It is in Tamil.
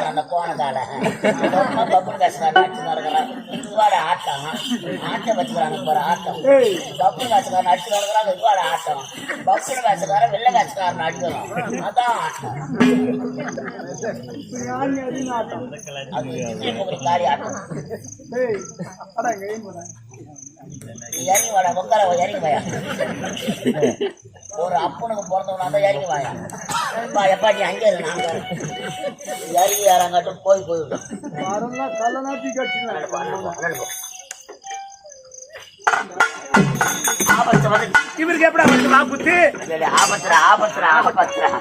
அந்த கோணத்தால பப்பு காசுக்காரன் அடிச்சு நடக்கிறான் இதுவாட ஆட்டம் ஆட்டை வச்சுக்கிறாங்க போற ஆட்டம் பப்பு காசுக்காரன் அடிச்சு நடக்கிறாங்க இதுவாட ஆட்டம் பப்பு காசுக்காரன் வெள்ளை காசுக்காரன் அடிக்கணும் அதான் ஆட்டம் அது காரி ஆட்டம் இறங்கி வாடா பொங்கல இறங்கி வாயா ஒரு அப்பனுக்கு பிறந்தவனா தான் இறங்கி வாயா எப்பா நீ அங்கே நாங்க இறங்கி யாராங்கட்டும் போய்விடும் இவருக்கு எப்படி ஆபத்துரா ஆபத்துரா